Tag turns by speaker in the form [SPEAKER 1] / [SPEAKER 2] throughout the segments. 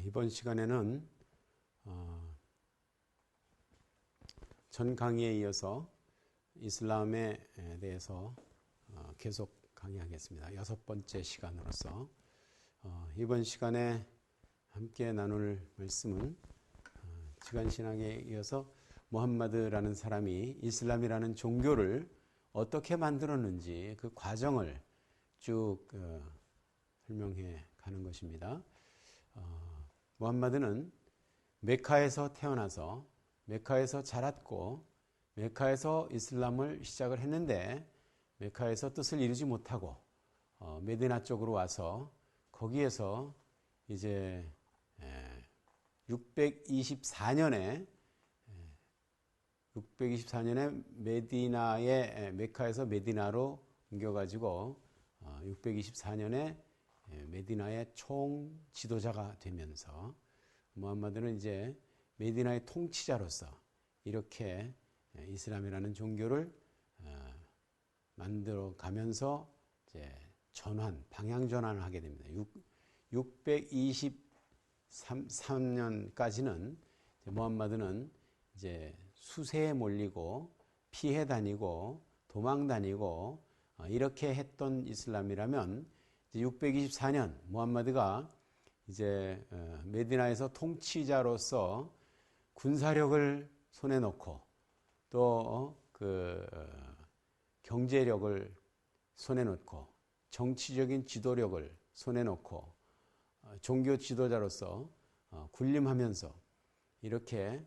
[SPEAKER 1] 이번 시간에는 전 강의에 이어서 이슬람에 대해서 계속 강의하겠습니다. 6번째 시간으로서 이번 시간에 함께 나눌 말씀은 지간신학에 이어서 무함마드라는 사람이 이슬람이라는 종교를 어떻게 만들었는지 그 과정을 쭉 설명해 가는 것입니다. 무함마드는 메카에서 태어나서 메카에서 자랐고 메카에서 이슬람을 시작을 했는데 메카에서 뜻을 이루지 못하고 메디나 쪽으로 와서 거기에서 이제 624년에 메카에서 메디나로 옮겨가지고 624년에 메디나의 총 지도자가 되면서 무함마드는 이제 메디나의 통치자로서 이렇게 이슬람이라는 종교를 만들어 가면서 이제 방향 전환을 하게 됩니다. 623년까지는 무함마드는 이제 수세에 몰리고 피해 다니고 도망 다니고 이렇게 했던 이슬람이라면 이제 624년 무함마드가 이제 메디나에서 통치자로서 군사력을 손에 넣고 또 경제력을 손에 넣고 정치적인 지도력을 손에 넣고 종교 지도자로서 군림하면서 이렇게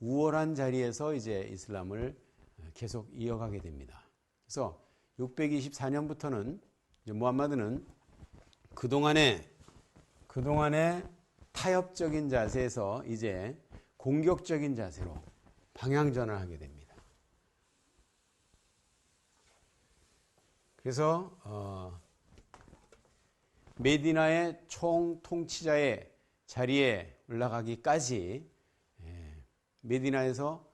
[SPEAKER 1] 우월한 자리에서 이제 이슬람을 계속 이어가게 됩니다. 그래서 624년부터는 무함마드는 그동안의 타협적인 자세에서 이제 공격적인 자세로 방향전환을 하게 됩니다. 그래서 메디나의 총 통치자의 자리에 올라가기까지 메디나에서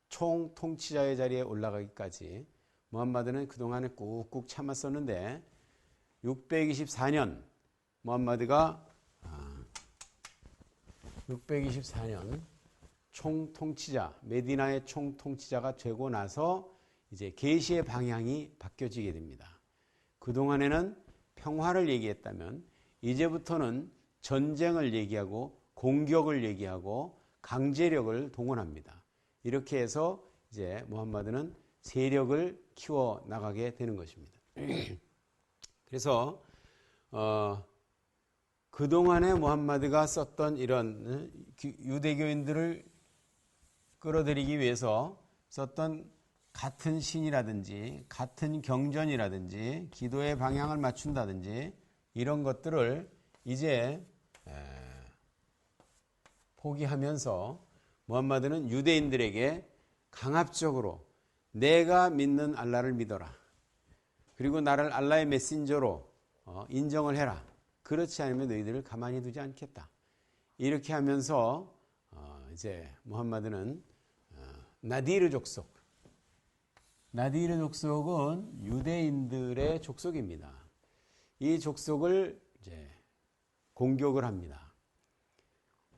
[SPEAKER 1] 총 통치자의 자리에 올라가기까지 무함마드는 그동안에 꾹꾹 참았었는데 624년 무함마드가 624년 총통치자 메디나의 총통치자가 되고 나서 이제 계시의 방향이 바뀌어지게 됩니다. 그동안에는 평화를 얘기했다면 이제부터는 전쟁을 얘기하고 공격을 얘기하고 강제력을 동원합니다. 이렇게 해서 이제 무함마드는 세력을 키워 나가게 되는 것입니다. 그래서 그동안에 무함마드가 썼던 이런 유대교인들을 끌어들이기 위해서 썼던 같은 신이라든지 같은 경전이라든지 기도의 방향을 맞춘다든지 이런 것들을 이제 포기하면서 무함마드는 유대인들에게 강압적으로 내가 믿는 알라를 믿어라. 그리고 나를 알라의 메신저로 인정을 해라. 그렇지 않으면 너희들을 가만히 두지 않겠다. 이렇게 하면서 이제 무함마드는 나디르 족속은 유대인들의 족속입니다. 이 족속을 이제 공격을 합니다.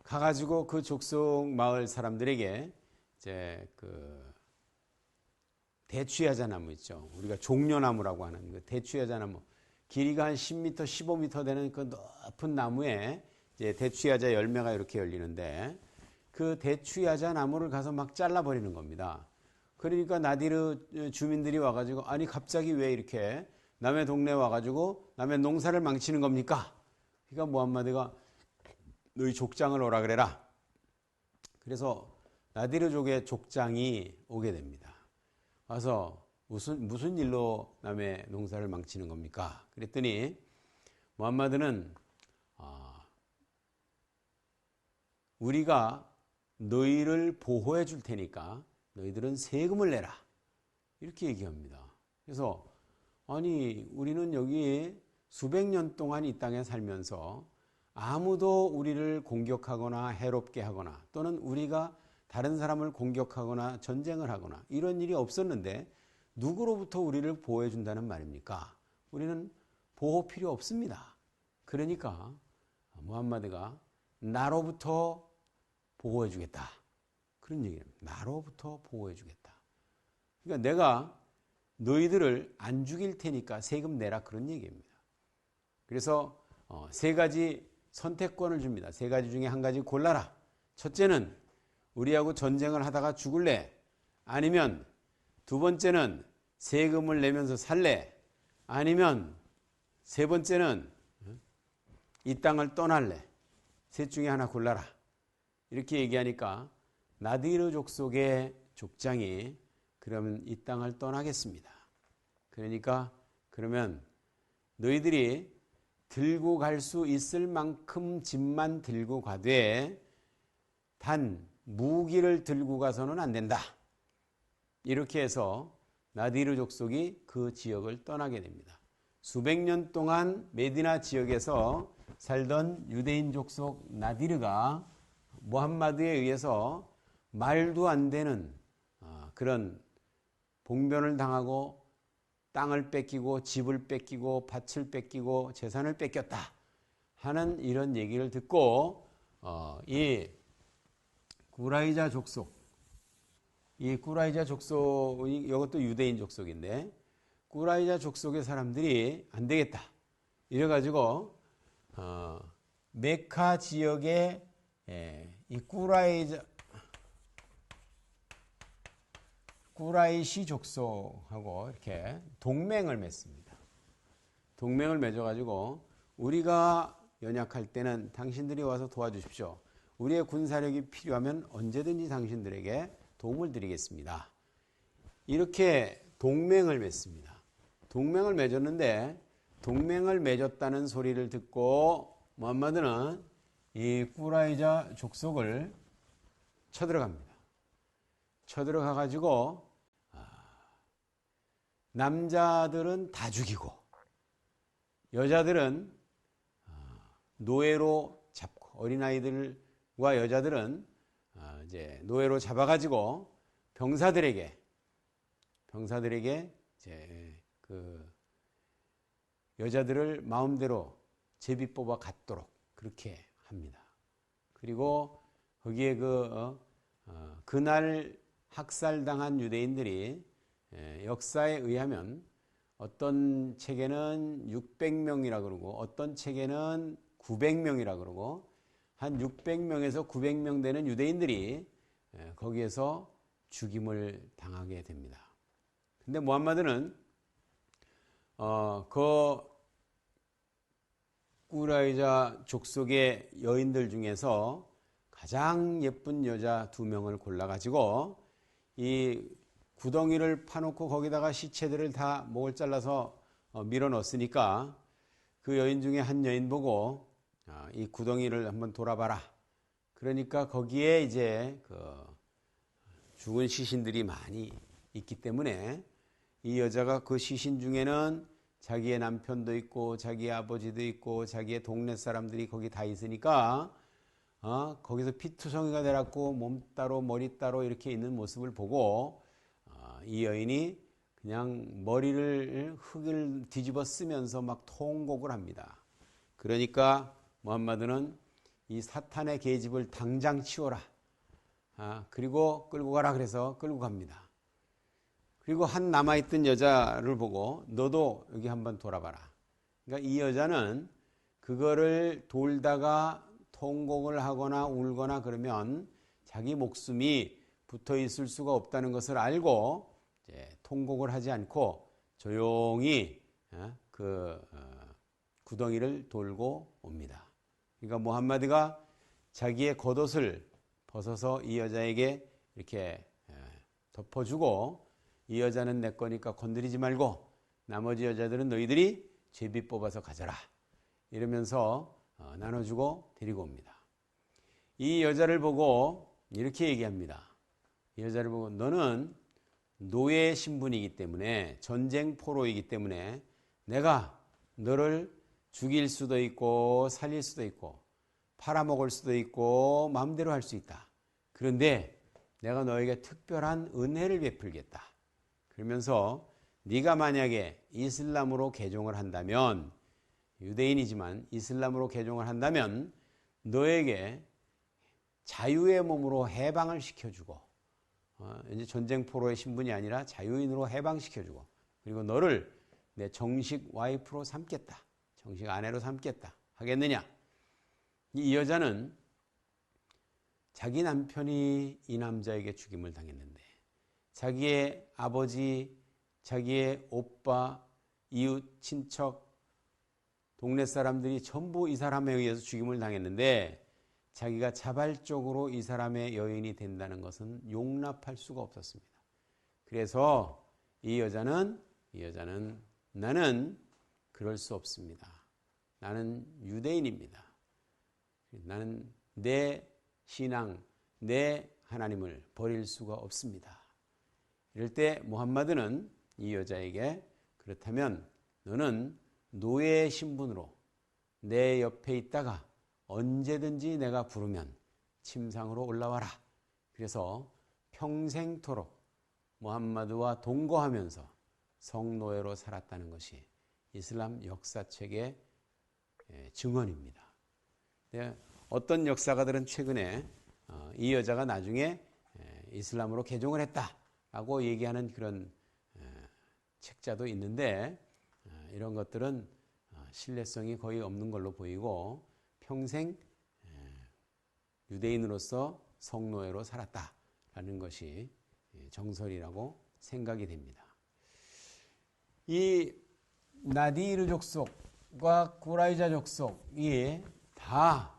[SPEAKER 1] 가가지고 그 족속 마을 사람들에게 이제 대추야자 나무 있죠. 우리가 종려나무라고 하는 그 대추야자 나무. 길이가 한 10m, 15m 되는 그 높은 나무에 이제 대추야자 열매가 이렇게 열리는데 그 대추야자 나무를 가서 막 잘라버리는 겁니다. 그러니까 나디르 주민들이 와가지고 아니 갑자기 왜 이렇게 남의 동네에 와가지고 남의 농사를 망치는 겁니까? 그러니까 무함마드가 너희 족장을 오라 그래라. 그래서 나디르족의 족장이 오게 됩니다. 와서 무슨 일로 남의 농사를 망치는 겁니까? 그랬더니 무함마드는 우리가 너희를 보호해 줄 테니까 너희들은 세금을 내라. 이렇게 얘기합니다. 그래서 아니 우리는 여기 수백 년 동안 이 땅에 살면서 아무도 우리를 공격하거나 해롭게 하거나 또는 우리가 다른 사람을 공격하거나 전쟁을 하거나 이런 일이 없었는데 누구로부터 우리를 보호해 준다는 말입니까? 우리는 보호 필요 없습니다. 그러니까 무함마드가 나로부터 보호해 주겠다. 그런 얘기를 합니다. 나로부터 보호해 주겠다. 그러니까 내가 너희들을 안 죽일 테니까 세금 내라, 그런 얘기입니다. 그래서 세 가지 선택권을 줍니다. 세 가지 중에 한 가지 골라라. 첫째는 우리하고 전쟁을 하다가 죽을래? 아니면 두 번째는 세금을 내면서 살래? 아니면 세 번째는 이 땅을 떠날래? 셋 중에 하나 골라라. 이렇게 얘기하니까 나디르 족속의 족장이 그러면 이 땅을 떠나겠습니다. 그러니까 그러면 너희들이 들고 갈 수 있을 만큼 짐만 들고 가되 단 무기를 들고 가서는 안 된다. 이렇게 해서 나디르 족속이 그 지역을 떠나게 됩니다. 수백 년 동안 메디나 지역에서 살던 유대인 족속 나디르가 무함마드에 의해서 말도 안 되는 그런 봉변을 당하고 땅을 뺏기고 집을 뺏기고 밭을 뺏기고 재산을 뺏겼다 하는 이런 얘기를 듣고 이 꾸라이자 족속, 이 꾸라이자 족속이 이것도 유대인 족속인데 꾸라이자 족속의 사람들이 안 되겠다 이래가지고 메카 지역에 이 꾸라이시 족속하고 이렇게 동맹을 맺습니다. 동맹을 맺어가지고 우리가 연약할 때는 당신들이 와서 도와주십시오. 우리의 군사력이 필요하면 언제든지 당신들에게 도움을 드리겠습니다. 이렇게 동맹을 맺습니다. 동맹을 맺었는데 동맹을 맺었다는 소리를 듣고 무함마드는 이 꾸라이자 족속을 쳐들어갑니다. 쳐들어가가지고 남자들은 다 죽이고 여자들은 노예로 잡고 어린아이들과 여자들은 이제 노예로 잡아가지고 병사들에게 이제 그 여자들을 마음대로 제비 뽑아 갖도록 그렇게 합니다. 그리고 거기에 그날 학살당한 유대인들이 역사에 의하면 어떤 책에는 600명이라 그러고 어떤 책에는 900명이라 그러고 한 600명에서 900명 되는 유대인들이 거기에서 죽임을 당하게 됩니다. 근데 무함마드는 그 꾸라이자 족속의 여인들 중에서 가장 예쁜 여자 2명을 골라가지고 이 구덩이를 파놓고 거기다가 시체들을 다 목을 잘라서 밀어 넣었으니까 그 여인 중에 한 여인 보고 이 구덩이를 한번 돌아봐라. 그러니까 거기에 이제 그 죽은 시신들이 많이 있기 때문에 이 여자가 그 시신 중에는 자기의 남편도 있고 자기의 아버지도 있고 자기의 동네 사람들이 거기 다 있으니까 거기서 피투성이가 돼갖고 몸 따로 머리 따로 이렇게 있는 모습을 보고 이 여인이 그냥 머리를 흙을 뒤집어 쓰면서 막 통곡을 합니다. 그러니까 무함마드는 이 사탄의 계집을 당장 치워라. 그리고 끌고 가라 그래서 끌고 갑니다. 그리고 한 남아있던 여자를 보고 너도 여기 한번 돌아봐라. 그러니까 이 여자는 그거를 돌다가 통곡을 하거나 울거나 그러면 자기 목숨이 붙어 있을 수가 없다는 것을 알고 이제 통곡을 하지 않고 조용히 그 구덩이를 돌고 옵니다. 그러니까 무함마드가 자기의 겉옷을 벗어서 이 여자에게 이렇게 덮어주고 이 여자는 내 거니까 건드리지 말고 나머지 여자들은 너희들이 제비 뽑아서 가져라. 이러면서 나눠주고 데리고 옵니다. 이 여자를 보고 이렇게 얘기합니다. 이 여자를 보고 너는 노예 신분이기 때문에 전쟁 포로이기 때문에 내가 너를 죽일 수도 있고 살릴 수도 있고 팔아먹을 수도 있고 마음대로 할 수 있다. 그런데 내가 너에게 특별한 은혜를 베풀겠다. 그러면서 네가 만약에 이슬람으로 개종을 한다면 유대인이지만 이슬람으로 개종을 한다면 너에게 자유의 몸으로 해방을 시켜주고 이제 전쟁 포로의 신분이 아니라 자유인으로 해방시켜주고 그리고 너를 내 정식 와이프로 삼겠다. 정식 아내로 삼겠다. 하겠느냐? 이 여자는 자기 남편이 이 남자에게 죽임을 당했는데 자기의 아버지, 자기의 오빠, 이웃, 친척, 동네 사람들이 전부 이 사람에 의해서 죽임을 당했는데 자기가 자발적으로 이 사람의 여인이 된다는 것은 용납할 수가 없었습니다. 그래서 이 여자는 나는 그럴 수 없습니다. 나는 유대인입니다. 나는 내 신앙, 내 하나님을 버릴 수가 없습니다. 이럴 때 무함마드는 이 여자에게 그렇다면 너는 노예의 신분으로 내 옆에 있다가 언제든지 내가 부르면 침상으로 올라와라. 그래서 평생토록 무함마드와 동거하면서 성노예로 살았다는 것이 이슬람 역사책의 증언입니다. 어떤 역사가들은 최근에 이 여자가 나중에 이슬람으로 개종을 했다라고 얘기하는 그런 책자도 있는데 이런 것들은 신뢰성이 거의 없는 걸로 보이고 평생 유대인으로서 성노예로 살았다라는 것이 정설이라고 생각이 됩니다. 이 나디르 족속과 구라이자 족속이 다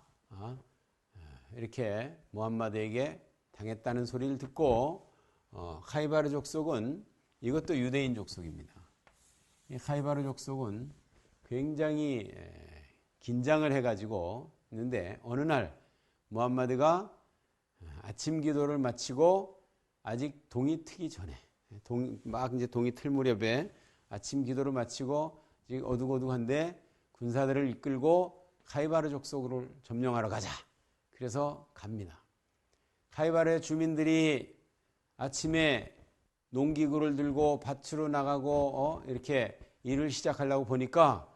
[SPEAKER 1] 이렇게 무함마드에게 당했다는 소리를 듣고 카이바르 족속은 이것도 유대인 족속입니다. 이 카이바르 족속은 굉장히 긴장을 해가지고 있는데 어느 날 무함마드가 아침 기도를 마치고 아직 동이 트기 전에 막 이제 동이 틀 무렵에 아침 기도를 마치고 어둑어둑한데 군사들을 이끌고 카이바르 족속을 점령하러 가자. 그래서 갑니다. 카이바르의 주민들이 아침에 농기구를 들고 밭으로 나가고 이렇게 일을 시작하려고 보니까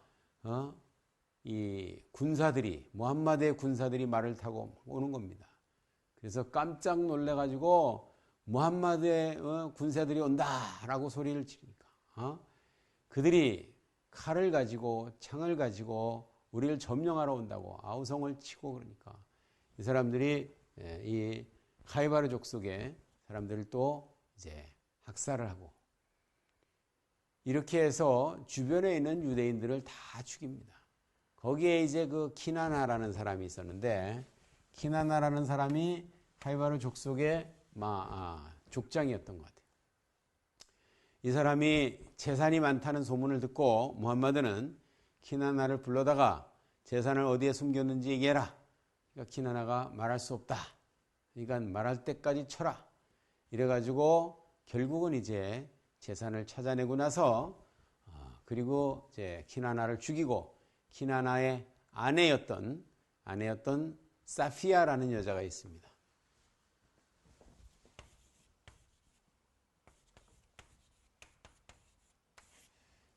[SPEAKER 1] 이 군사들이 무함마드의 군사들이 말을 타고 오는 겁니다. 그래서 깜짝 놀래가지고 무함마드의 군사들이 온다라고 소리를 지르니까 그들이 칼을 가지고 창을 가지고 우리를 점령하러 온다고 아우성을 치고 그러니까 이 사람들이 이 카이바르 족속의 사람들을 또 이제 학살을 하고 이렇게 해서 주변에 있는 유대인들을 다 죽입니다. 거기에 이제 그 키나나라는 사람이 있었는데 키나나라는 사람이 카이바르 족속의 족장이었던 것 같아요. 이 사람이 재산이 많다는 소문을 듣고 무함마드는 키나나를 불러다가 재산을 어디에 숨겼는지 얘기해라. 그러니까 키나나가 말할 수 없다. 그러니까 말할 때까지 쳐라. 이래가지고 결국은 이제 재산을 찾아내고 나서 그리고 이제 키나나를 죽이고 키나나의 아내였던 사피아라는 여자가 있습니다.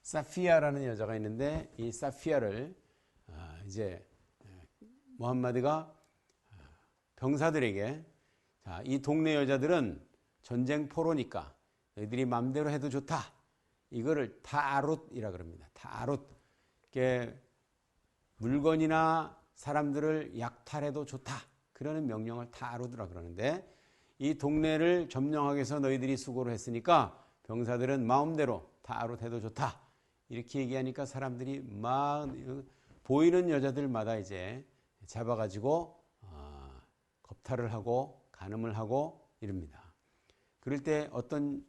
[SPEAKER 1] 사피아라는 여자가 있는데 이 사피아를 이제 무함마드가 병사들에게 이 동네 여자들은 전쟁 포로니까 너희들이 마음대로 해도 좋다. 이거를 타아룻이라 그럽니다. 타아룻. 물건이나 사람들을 약탈해도 좋다. 그러는 명령을 타아룻이라 그러는데 이 동네를 점령하기 위해서 너희들이 수고를 했으니까 병사들은 마음대로 타아룻 해도 좋다. 이렇게 얘기하니까 사람들이 막 보이는 여자들마다 이제 잡아가지고 겁탈을 하고 간음을 하고 이럽니다. 그럴 때 어떤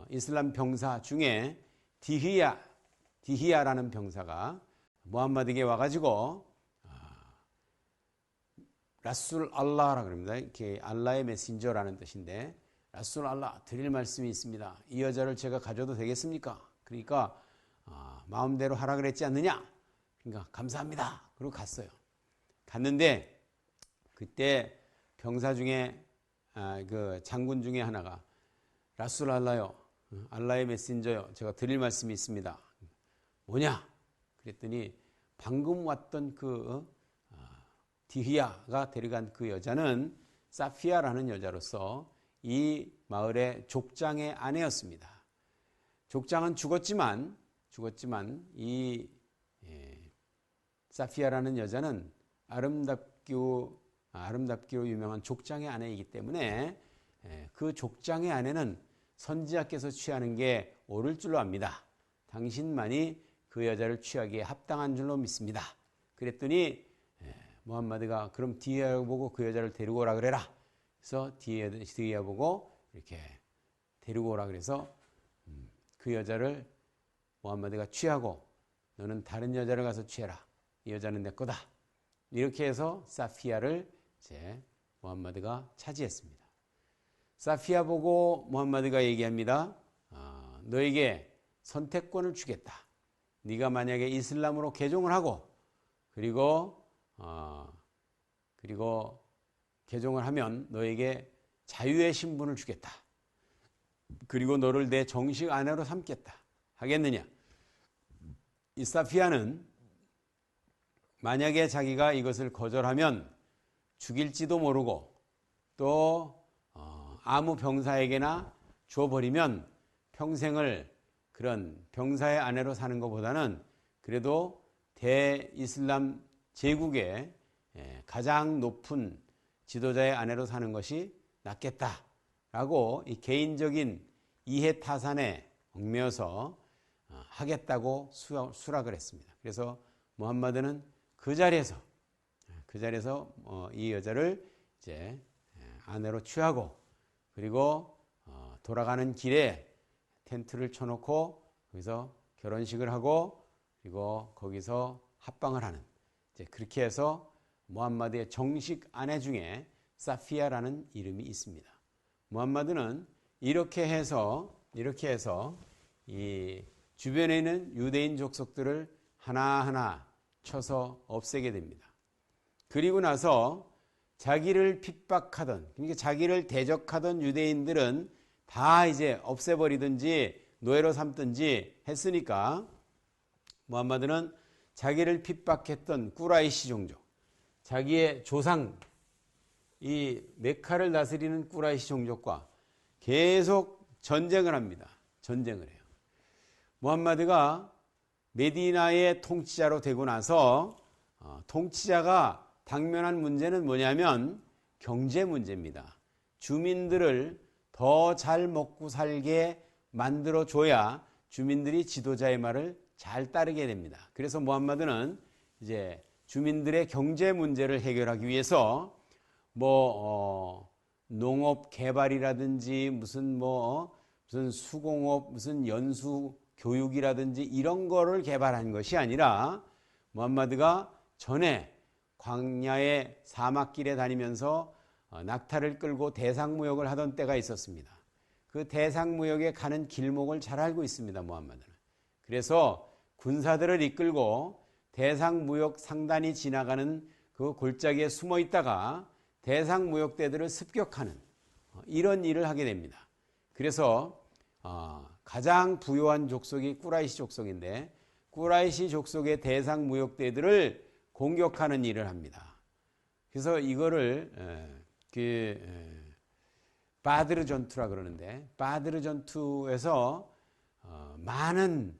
[SPEAKER 1] 이슬람 병사 중에 디히야라는 병사가 무함마드에게 와가지고 라술 알라라 그럽니다. 이렇게 알라의 메신저라는 뜻인데 라술 알라 드릴 말씀이 있습니다. 이 여자를 제가 가져도 되겠습니까? 그러니까 마음대로 하라 그랬지 않느냐? 그러니까 감사합니다. 그리고 갔어요. 갔는데 그때 병사 중에 그 장군 중에 하나가 라술 알라요. 알라의 메신저요. 제가 드릴 말씀이 있습니다. 뭐냐? 그랬더니 방금 왔던 그 디히야가 데려간 그 여자는 사피아라는 여자로서 이 마을의 족장의 아내였습니다. 족장은 죽었지만 이 사피아라는 여자는 아름답기로 유명한 족장의 아내이기 때문에 그 족장의 아내는 선지자께서 취하는 게 옳을 줄로 압니다. 당신만이 그 여자를 취하기에 합당한 줄로 믿습니다. 그랬더니 무함마드가 그럼 디히야 보고 그 여자를 데리고 오라 그래라. 그래서 디히야 보고 이렇게 데리고 오라 그래서 그 여자를 무함마드가 취하고 너는 다른 여자를 가서 취해라. 이 여자는 내 거다. 이렇게 해서 사피아를 이제 무함마드가 차지했습니다. 사피아 보고 무함마드가 얘기합니다. 너에게 선택권을 주겠다. 네가 만약에 이슬람으로 개종을 하고 그리고 개종을 하면 너에게 자유의 신분을 주겠다. 그리고 너를 내 정식 아내로 삼겠다. 하겠느냐? 이 사피아는 만약에 자기가 이것을 거절하면 죽일지도 모르고 또 아무 병사에게나 줘버리면 평생을 그런 병사의 아내로 사는 것보다는 그래도 대이슬람 제국의 가장 높은 지도자의 아내로 사는 것이 낫겠다라고 이 개인적인 이해 타산에 얽매여서 하겠다고 수락을 했습니다. 그래서 무함마드는 그 자리에서 이 여자를 이제 아내로 취하고 그리고 돌아가는 길에 텐트를 쳐놓고 거기서 결혼식을 하고 그리고 거기서 합방을 하는 이제 그렇게 해서 무함마드의 정식 아내 중에 사피아라는 이름이 있습니다. 무함마드는 이렇게 해서 이 주변에 있는 유대인 족속들을 하나하나 쳐서 없애게 됩니다. 그리고 나서 자기를 핍박하던 그러니까 자기를 대적하던 유대인들은 다 이제 없애버리든지 노예로 삼든지 했으니까 무함마드는 자기를 핍박했던 꾸라이시 종족, 자기의 조상, 이 메카를 다스리는 꾸라이시 종족과 계속 전쟁을 합니다. 전쟁을 해요. 무함마드가 메디나의 통치자로 되고 나서 통치자가 당면한 문제는 뭐냐면 경제 문제입니다. 주민들을 더 잘 먹고 살게 만들어줘야 주민들이 지도자의 말을 잘 따르게 됩니다. 그래서 무함마드는 이제 주민들의 경제 문제를 해결하기 위해서 농업 개발이라든지 무슨 수공업, 무슨 연수 교육이라든지 이런 거를 개발한 것이 아니라 무함마드가 전에 광야의 사막길에 다니면서 낙타를 끌고 대상무역을 하던 때가 있었습니다. 그 대상무역에 가는 길목을 잘 알고 있습니다. 무함마드는. 그래서 군사들을 이끌고 대상무역 상단이 지나가는 그 골짜기에 숨어 있다가 대상무역대들을 습격하는 이런 일을 하게 됩니다. 그래서 가장 부유한 족속이 꾸라이시 족속인데 꾸라이시 족속의 대상무역대들을 공격하는 일을 합니다. 그래서 이거를 바드르 전투라 그러는데 바드르 전투에서 많은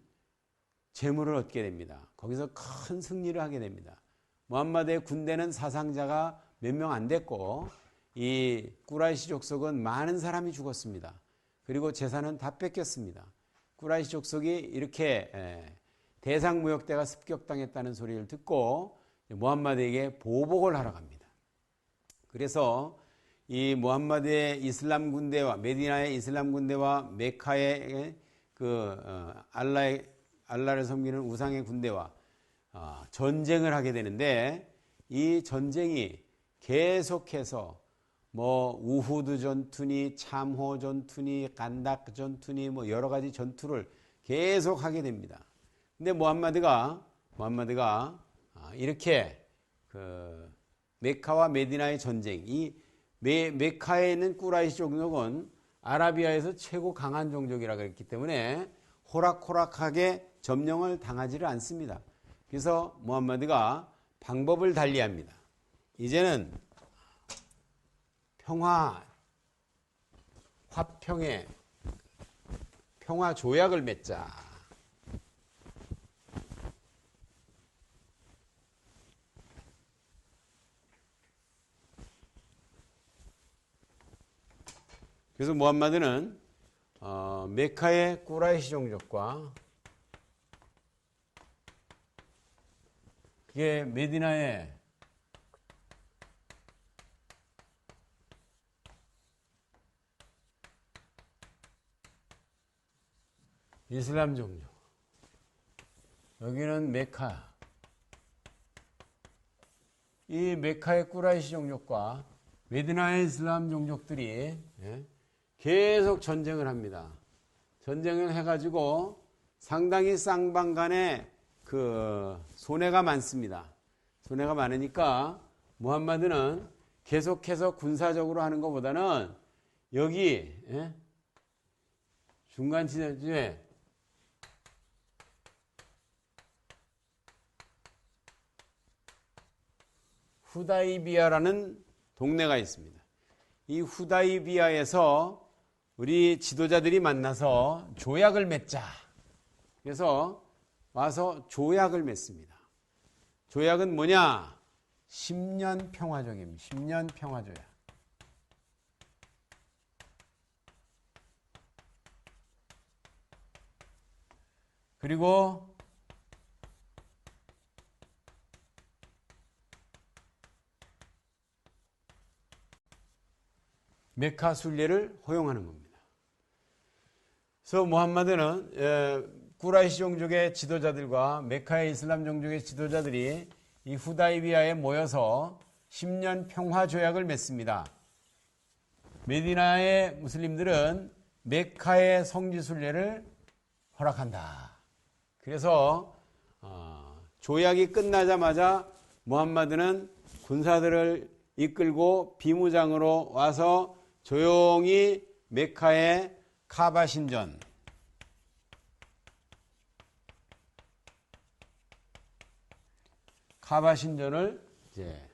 [SPEAKER 1] 재물을 얻게 됩니다. 거기서 큰 승리를 하게 됩니다. 무함마드의 군대는 사상자가 몇 명 안 됐고 이 꾸라이시 족속은 많은 사람이 죽었습니다. 그리고 재산은 다 뺏겼습니다. 꾸라이시 족속이 이렇게 대상무역대가 습격당했다는 소리를 듣고 무함마드에게 보복을 하러 갑니다. 그래서 이 무함마드의 이슬람 군대와 메디나의 이슬람 군대와 메카의 알라를 섬기는 우상의 군대와 전쟁을 하게 되는데 이 전쟁이 계속해서 우후드 전투니 참호 전투니 간닥 전투니 여러 가지 전투를 계속 하게 됩니다. 근데 무함마드가 이렇게 메카와 메디나의 전쟁, 이 메카에 있는 꾸라이시 종족은 아라비아에서 최고 강한 종족이라 그랬기 때문에 호락호락하게 점령을 당하지를 않습니다. 그래서 무함마드가 방법을 달리합니다. 이제는 화평의 평화 조약을 맺자. 그래서 무함마드는 메카의 꾸라이시 종족과 그게 메디나의 이슬람 종족, 여기는 메카, 이 메카의 꾸라이시 종족과 메디나의 이슬람 종족들이 계속 전쟁을 합니다. 전쟁을 해가지고 상당히 쌍방간에 그 손해가 많습니다. 손해가 많으니까 무함마드는 계속해서 군사적으로 하는 것보다는 여기 중간 지점에 후다이비아라는 동네가 있습니다. 이 후다이비아에서 우리 지도자들이 만나서 조약을 맺자. 그래서 와서 조약을 맺습니다. 조약은 뭐냐? 10년 평화조약입니다. 10년 평화조약. 그리고 메카 순례를 허용하는 겁니다. 그래서 무함마드는 꾸라이시 종족의 지도자들과 메카의 이슬람 종족의 지도자들이 이 후다이비아에 모여서 10년 평화 조약을 맺습니다. 메디나의 무슬림들은 메카의 성지 순례를 허락한다. 그래서 조약이 끝나자마자 무함마드는 군사들을 이끌고 비무장으로 와서 조용히 메카의 카바 신전, 카바 신전을 이제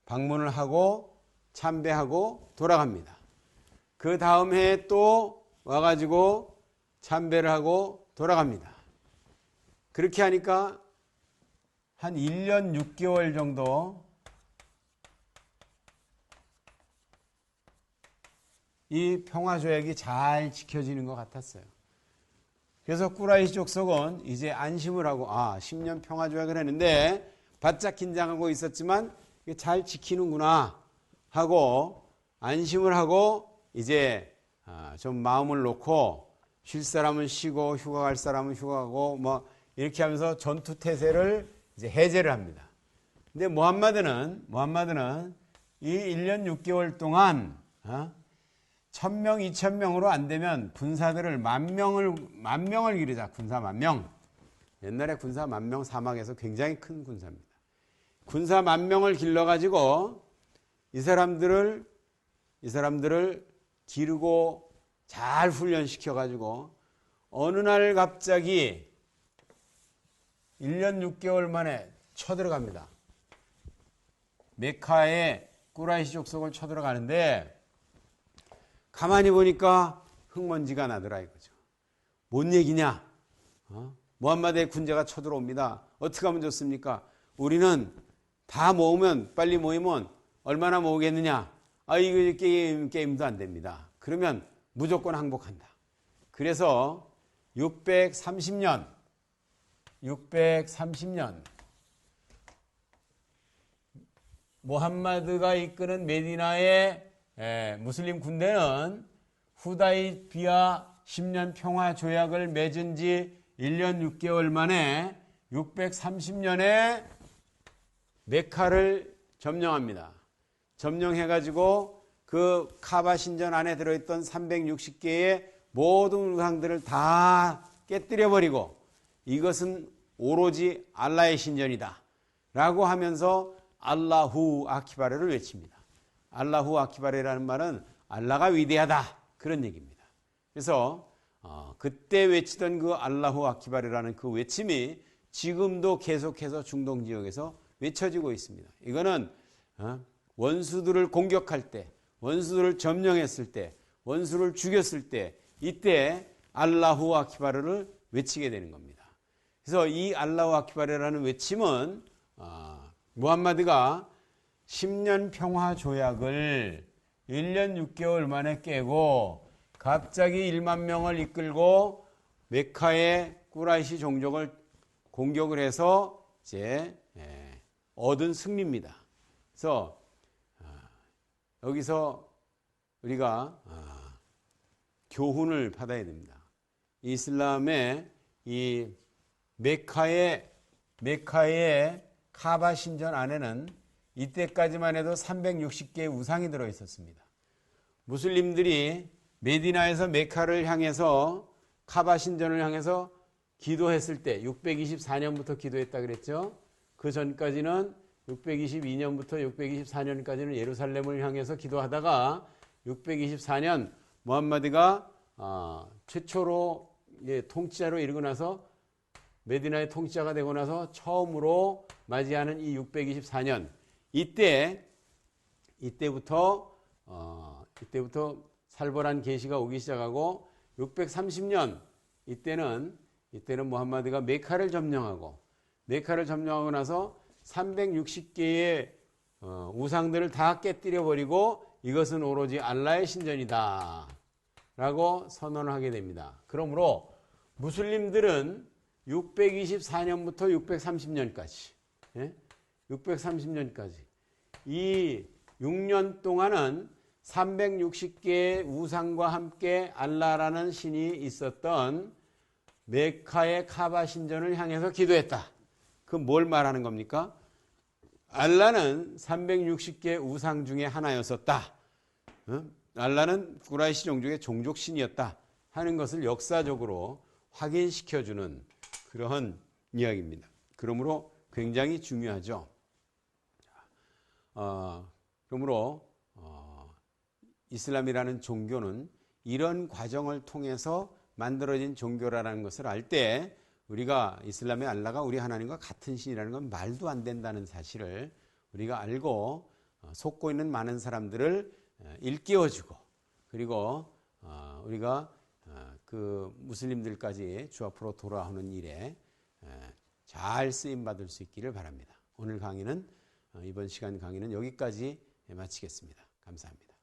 [SPEAKER 1] 방문을 하고 참배하고 돌아갑니다. 그 다음 해에 또 와가지고 참배를 하고 돌아갑니다. 그렇게 하니까 한 1년 6개월 정도 이 평화조약이 잘 지켜지는 것 같았어요. 그래서 꾸라이시 족속은 이제 안심을 하고 10년 평화조약을 했는데 바짝 긴장하고 있었지만 이게 잘 지키는구나 하고 안심을 하고 이제 좀 마음을 놓고 쉴 사람은 쉬고 휴가 갈 사람은 휴가가고 뭐 이렇게 하면서 전투 태세를 이제 해제를 합니다. 근데 무함마드는 이 1년 6개월 동안 1000명, 2000명으로 안 되면 군사들을 만 명을 기르자. 군사 10,000명. 옛날에 군사 10,000명 사막에서 굉장히 큰 군사입니다. 군사 10,000명을 길러가지고 이 사람들을 기르고 잘 훈련시켜가지고 어느 날 갑자기 1년 6개월 만에 쳐들어갑니다. 메카의 꾸라이시 족속을 쳐들어가는데 가만히 보니까 흙먼지가 나더라 이거죠. 뭔 얘기냐? 무함마드의 군대가 쳐들어옵니다. 어떻게 하면 좋습니까? 우리는 다 모으면 빨리 모이면 얼마나 모으겠느냐? 이거 게임도 안 됩니다. 그러면 무조건 항복한다. 그래서 630년 무함마드가 이끄는 메디나의 무슬림 군대는 후다이비아 10년 평화 조약을 맺은 지 1년 6개월 만에 630년에 메카를 점령합니다. 점령해가지고 그 카바 신전 안에 들어있던 360개의 모든 우상들을 다 깨뜨려버리고 이것은 오로지 알라의 신전이다 라고 하면서 알라후 아키바르를 외칩니다. 알라후 아키바르라는 말은 알라가 위대하다 그런 얘기입니다. 그래서 그때 외치던 그 알라후 아키바르라는 그 외침이 지금도 계속해서 중동 지역에서 외쳐지고 있습니다. 이거는 원수들을 공격할 때, 원수들을 점령했을 때, 원수를 죽였을 때 이때 알라후 아키바르를 외치게 되는 겁니다. 그래서 이 알라후 아키바르라는 외침은 무함마드가 10년 평화 조약을 1년 6개월 만에 깨고 갑자기 1만 명을 이끌고 메카의 꾸라이시 종족을 공격을 해서 이제 얻은 승리입니다. 그래서 여기서 우리가 교훈을 받아야 됩니다. 이슬람의 이 메카의 카바 신전 안에는 이때까지만 해도 360개의 우상이 들어 있었습니다. 무슬림들이 메디나에서 메카를 향해서 카바 신전을 향해서 기도했을 때 624년부터 기도했다 그랬죠. 그 전까지는 622년부터 624년까지는 예루살렘을 향해서 기도하다가 624년 무함마드가 최초로 통치자로 이르고 나서 메디나의 통치자가 되고 나서 처음으로 맞이하는 이 624년 이때부터 살벌한 계시가 오기 시작하고 630년 이때는 무함마드가 메카를 점령하고 나서 360개의 우상들을 다 깨뜨려 버리고 이것은 오로지 알라의 신전이다 라고 선언을 하게 됩니다. 그러므로 무슬림들은 624년부터 630년까지 이 6년 동안은 360개의 우상과 함께 알라라는 신이 있었던 메카의 카바 신전을 향해서 기도했다. 그 뭘 말하는 겁니까? 알라는 360개 우상 중에 하나였었다. 알라는 꾸라이시 종족의 종족신이었다 하는 것을 역사적으로 확인시켜주는 그러한 이야기입니다. 그러므로 굉장히 중요하죠. 그러므로 이슬람이라는 종교는 이런 과정을 통해서 만들어진 종교라는 것을 알 때 우리가 이슬람의 알라가 우리 하나님과 같은 신이라는 건 말도 안 된다는 사실을 우리가 알고 속고 있는 많은 사람들을 일깨워주고 그리고 우리가 그 무슬림들까지 주 앞으로 돌아오는 일에 잘 쓰임받을 수 있기를 바랍니다. 오늘 강의는 이번 시간 강의는 여기까지 마치겠습니다. 감사합니다.